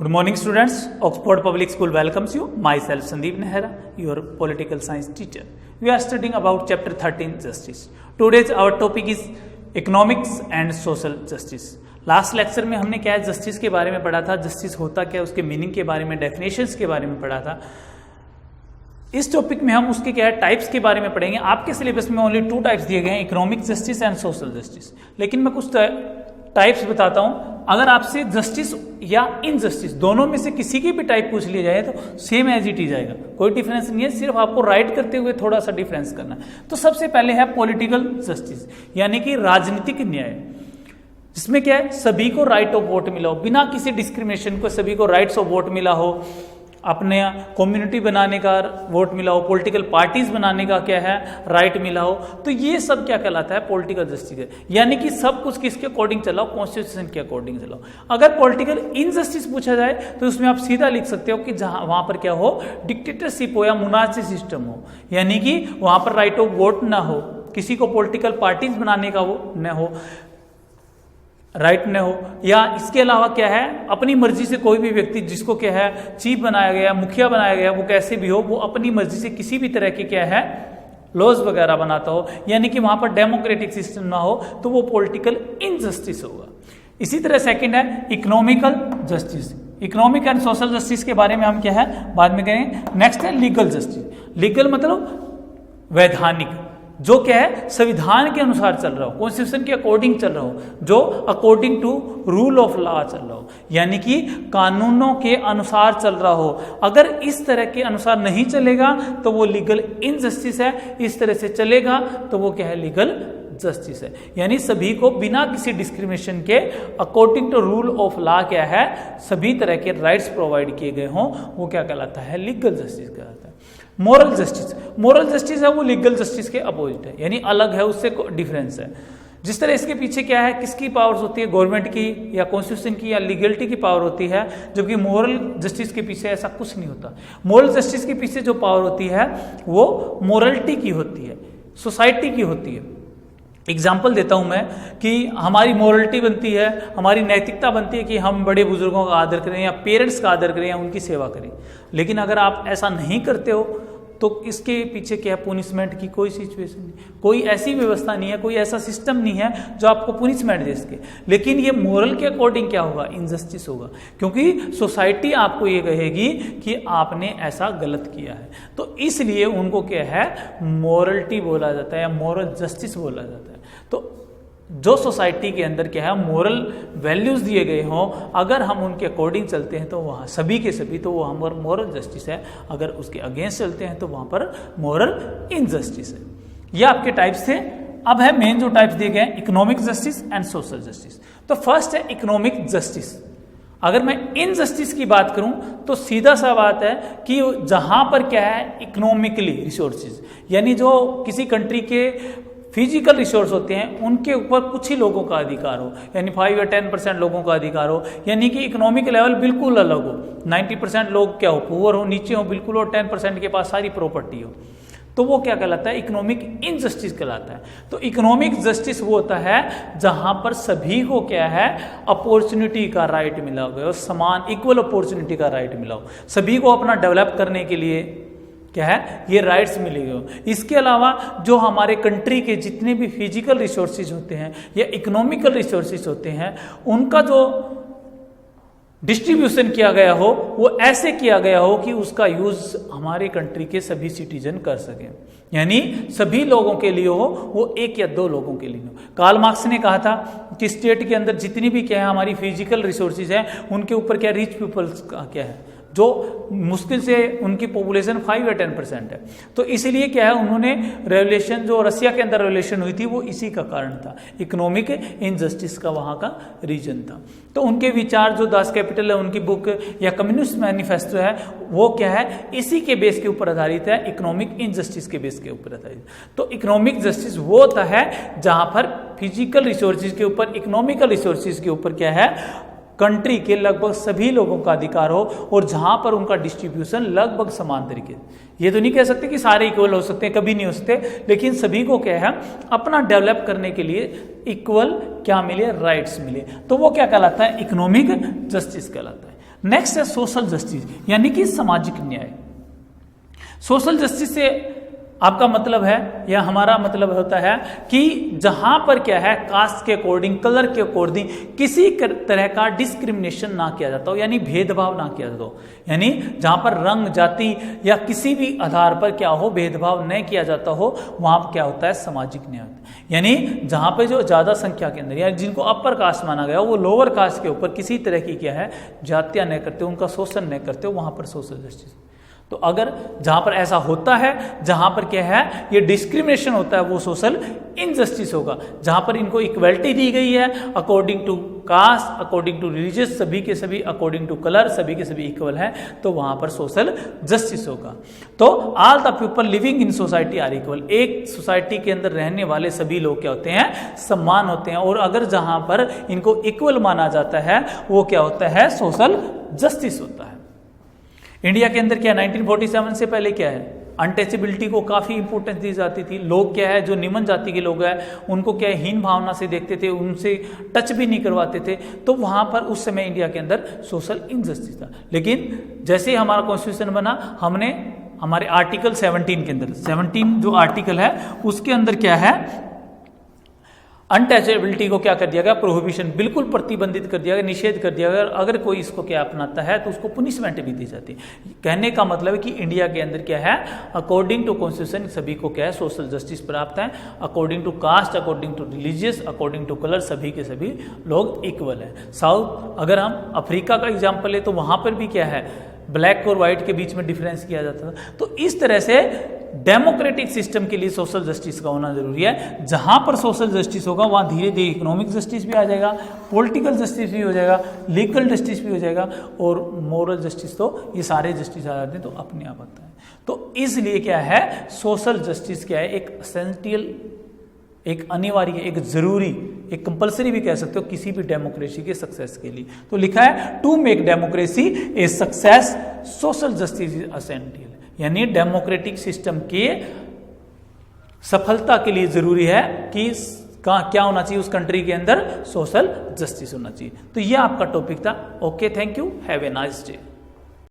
Good morning students, Oxford Public School welcomes you. Myself Sandeep Nehra, your political science teacher. We are studying about chapter 13 justice. Today's our topic is economics and social justice. Last lecture में हमने क्या है justice के बारे में पढ़ा था, justice होता क्या है उसके मीनिंग के बारे में, डेफिनेशंस के बारे में पढ़ा था। इस टॉपिक में हम उसके क्या है टाइप्स के बारे में पढ़ेंगे। आपके सिलेबस में ओनली 2 टाइप्स दिए गए हैं, economic justice and social justice. लेकिन मैं कुछ टाइप्स बताता हूं। अगर आपसे जस्टिस या इनजस्टिस दोनों में से किसी की भी टाइप पूछ लिया जाए तो सेम एज इट इज आएगा, कोई डिफरेंस नहीं है, सिर्फ आपको राइट करते हुए थोड़ा सा डिफरेंस करना है। तो सबसे पहले है पॉलिटिकल जस्टिस, यानी कि राजनीतिक न्याय, जिसमें क्या है सभी को राइट ऑफ वोट मिला हो, बिना किसी डिस्क्रिमिनेशन को सभी को राइट्स ऑफ वोट मिला हो, अपने कम्युनिटी बनाने का वोट मिला हो, पॉलिटिकल पार्टीज बनाने का क्या है राइट मिला हो। तो ये सब क्या कहलाता है पॉलिटिकल जस्टिस है, यानी कि सब कुछ किसके अकॉर्डिंग चलाओ, कॉन्स्टिट्यूशन के अकॉर्डिंग चलाओ। अगर पॉलिटिकल इनजस्टिस पूछा जाए तो उसमें आप सीधा लिख सकते हो कि जहां वहां पर क्या हो, डिक्टेटरशिप हो या मुनाजिर सिस्टम हो, यानी कि वहां पर राइट ऑफ वोट ना हो, किसी को पॉलिटिकल पार्टीज बनाने का वो न हो, राइट न हो, या इसके अलावा क्या है अपनी मर्जी से कोई भी व्यक्ति जिसको क्या है चीफ बनाया गया, मुखिया बनाया गया, वो कैसे भी हो, वो अपनी मर्जी से किसी भी तरह की क्या है लॉज वगैरह बनाता हो, यानी कि वहां पर डेमोक्रेटिक सिस्टम ना हो, तो वो पॉलिटिकल इनजस्टिस होगा। इसी तरह सेकंड है economical justice. Economic and social justice के बारे में हम क्या है बाद में करेंगे। नेक्स्ट है लीगल जस्टिस। लीगल मतलब वैधानिक, जो क्या है संविधान के अनुसार चल रहा हो, कॉन्स्टिट्यूशन के अकॉर्डिंग चल रहा हो, जो according to rule of law चल रहा हो, यानी कि कानूनों के अनुसार चल रहा हो। अगर इस तरह के अनुसार नहीं चलेगा तो वो लीगल इनजस्टिस है, इस तरह से चलेगा तो वो क्या है लीगल जस्टिस है, यानी सभी को बिना किसी डिस्क्रिमिनेशन के according to rule of law क्या है सभी तरह के राइट्स प्रोवाइड किए गए हों, वो क्या कहलाता है लीगल जस्टिस कहलाता है। मोरल जस्टिस, मोरल जस्टिस है वो लीगल जस्टिस के अपोजिट है, यानी अलग है, उससे डिफरेंस है। जिस तरह इसके पीछे क्या है किसकी पावर्स होती है, गवर्नमेंट की या कॉन्स्टिट्यूशन की या लीगलिटी की पावर होती है, जबकि मोरल जस्टिस के पीछे ऐसा कुछ नहीं होता। मोरल जस्टिस के पीछे जो पावर होती है वो मोरलिटी की होती है, सोसाइटी की होती है। एग्जाम्पल देता हूं मैं कि हमारी मोरलिटी बनती है, हमारी नैतिकता बनती है कि हम बड़े बुजुर्गों का आदर करें या पेरेंट्स का आदर करें या उनकी सेवा करें। लेकिन अगर आप ऐसा नहीं करते हो तो इसके पीछे क्या है पुनिशमेंट की कोई सिचुएशन नहीं, कोई ऐसी व्यवस्था नहीं है, कोई ऐसा सिस्टम नहीं है जो आपको पुनिशमेंट दे सके। लेकिन ये मोरल के अकॉर्डिंग क्या होगा, इनजस्टिस होगा, क्योंकि सोसाइटी आपको ये कहेगी कि आपने ऐसा गलत किया है, तो इसलिए उनको क्या है मोरलिटी बोला जाता है या मोरल जस्टिस बोला जाता है। तो जो सोसाइटी के अंदर क्या है मोरल वैल्यूज दिए गए हों, अगर हम उनके अकॉर्डिंग चलते हैं तो वहाँ सभी के सभी तो वो हमारा मोरल जस्टिस है, अगर उसके अगेंस्ट चलते हैं तो वहाँ पर मोरल इनजस्टिस है। ये आपके टाइप्स थे। अब है मेन जो टाइप्स दिए गए हैं economic justice and social justice. तो फर्स्ट है इकोनॉमिक जस्टिस। अगर मैं इनजस्टिस की बात करूं तो सीधा सा बात है कि जहां पर क्या है इकोनॉमिकली रिसोर्सेज, यानी जो किसी कंट्री के फिजिकल रिसोर्स होते हैं उनके ऊपर कुछ ही लोगों का अधिकार हो, यानी 5 या 10% लोगों का अधिकार हो, यानी कि इकोनॉमिक लेवल बिल्कुल अलग हो, 90% लोग क्या हो पुअर हो, नीचे हो बिल्कुल, और 10% के पास सारी प्रॉपर्टी हो, तो वो क्या कहलाता है इकोनॉमिक इनजस्टिस कहलाता है। तो इकोनॉमिक जस्टिस वो होता है जहां पर सभी को क्या है अपॉर्चुनिटी का राइट मिला हो, समान इक्वल अपॉर्चुनिटी का राइट मिला हो, सभी को अपना डेवलप करने के लिए क्या है ये राइट्स मिलेंगे। इसके अलावा जो हमारे कंट्री के जितने भी फिजिकल रिसोर्सेज होते हैं या इकोनॉमिकल रिसोर्सेज होते हैं उनका जो डिस्ट्रीब्यूशन किया गया हो वो ऐसे किया गया हो कि उसका यूज हमारे कंट्री के सभी सिटीजन कर सकें, यानी सभी लोगों के लिए हो, वो 1 या 2 लोगों के लिए हो। कार्ल मार्क्स ने कहा था कि स्टेट के अंदर जितनी भी क्या है हमारी फिजिकल रिसोर्सेज हैं उनके ऊपर क्या रिच पीपल्स का क्या है, जो मुश्किल से उनकी पॉपुलेशन 5 या 10% है। तो इसीलिए क्या है उन्होंने रेवोल्यूशन जो रसिया के अंदर रेवोल्यूशन हुई थी वो इसी का कारण था, इकोनॉमिक इनजस्टिस का वहाँ का रीजन था। तो उनके विचार जो दास कैपिटल है उनकी बुक या कम्युनिस्ट मैनिफेस्टो है वो क्या है इसी के बेस के ऊपर आधारित है, इकोनॉमिक इनजस्टिस के बेस के ऊपर आधारित। तो इकोनॉमिक जस्टिस वो होता है जहां पर फिजिकल रिसोर्सेज के ऊपर, इकोनॉमिकल रिसोर्सेज के ऊपर क्या है कंट्री के लगभग सभी लोगों का अधिकार हो और जहां पर उनका डिस्ट्रीब्यूशन लगभग समान तरीके, ये तो नहीं कह सकते कि सारे इक्वल हो सकते हैं, कभी नहीं हो सकते, लेकिन सभी को क्या है अपना डेवलप करने के लिए इक्वल क्या मिले, राइट्स मिले, तो वो क्या कहलाता है, इकोनॉमिक जस्टिस कहलाता है। नेक्स्ट है सोशल जस्टिस, यानी कि सामाजिक न्याय। सोशल जस्टिस से आपका मतलब है या हमारा मतलब होता है कि जहां पर क्या है, कास्ट के अकॉर्डिंग, कलर के अकॉर्डिंग किसी तरह का डिस्क्रिमिनेशन ना किया जाता हो, यानी भेदभाव ना किया जाता हो, यानी जहां पर रंग, जाति या किसी भी आधार पर क्या हो, भेदभाव नहीं किया जाता हो, वहां पर क्या होता है, सामाजिक न्याय। यानी जहां पर जो ज्यादा संख्या के अंदर या जिनको अपर कास्ट माना गया वो लोअर कास्ट के ऊपर किसी तरह की क्या है, जातियां नहीं करते, उनका शोषण नहीं करते, वहां पर सोशल जस्टिस। तो अगर जहां पर ऐसा होता है, जहां पर क्या है, ये डिस्क्रिमिनेशन होता है, वो सोशल इनजस्टिस होगा। जहां पर इनको इक्वलिटी दी गई है according to caste, according to religious, सभी के सभी अकॉर्डिंग टू कलर, सभी के सभी इक्वल है, तो वहां पर सोशल जस्टिस होगा। तो all the people living in society are equal, एक सोसाइटी के अंदर रहने वाले सभी लोग क्या होते हैं, समान होते हैं। और अगर जहां पर इनको इक्वल माना जाता है, वो क्या होता है, सोशल जस्टिस होता है। इंडिया के अंदर क्या 1947 से पहले क्या है, अनटचेबिलिटी को काफी इंपॉर्टेंस दी जाती थी। लोग क्या है, जो निम्न जाति के लोग हैं, उनको क्या है, हीन भावना से देखते थे, उनसे टच भी नहीं करवाते थे। तो वहां पर उस समय इंडिया के अंदर सोशल इनजस्टिस था। लेकिन जैसे ही हमारा कॉन्स्टिट्यूशन बना, हमने हमारे आर्टिकल 17 के अंदर, 17 जो आर्टिकल है उसके अंदर क्या है, अनटचेबिलिटी को क्या कर दिया गया, प्रोहिबिशन, बिल्कुल प्रतिबंधित कर दिया गया, निषेध कर दिया गया। अगर कोई इसको क्या अपनाता है तो उसको पुनिशमेंट भी दी जाती है। कहने का मतलब है कि इंडिया के अंदर क्या है, अकॉर्डिंग टू कॉन्स्टिट्यूशन सभी को क्या है, सोशल जस्टिस प्राप्त है। According to caste, according to religious, according to colour, सभी के सभी लोग इक्वल है। साउथ, अगर हम अफ्रीका का एग्जाम्पल ले तो वहां पर भी क्या है, ब्लैक और व्हाइट के बीच में डिफरेंस किया जाता था। तो इस तरह से डेमोक्रेटिक सिस्टम के लिए सोशल जस्टिस का होना जरूरी है। जहां पर सोशल जस्टिस होगा वहां धीरे धीरे इकोनॉमिक जस्टिस भी आ जाएगा, पॉलिटिकल जस्टिस भी हो जाएगा, लीगल जस्टिस भी हो जाएगा, और मोरल जस्टिस, तो ये सारे जस्टिस आ जाते हैं, तो अपने आप आता है। तो इसलिए क्या है, सोशल जस्टिस क्या है, एक एसेंशियल, एक अनिवार्य, एक जरूरी, एक कंपलसरी भी कह सकते हो किसी भी डेमोक्रेसी के सक्सेस के लिए। तो लिखा है to make democracy a success social justice is essential, यानी डेमोक्रेटिक सिस्टम के सफलता के लिए जरूरी है कि क्या होना चाहिए, उस कंट्री के अंदर सोशल जस्टिस होना चाहिए। तो यह आपका टॉपिक था। Okay, thank you, have a nice day.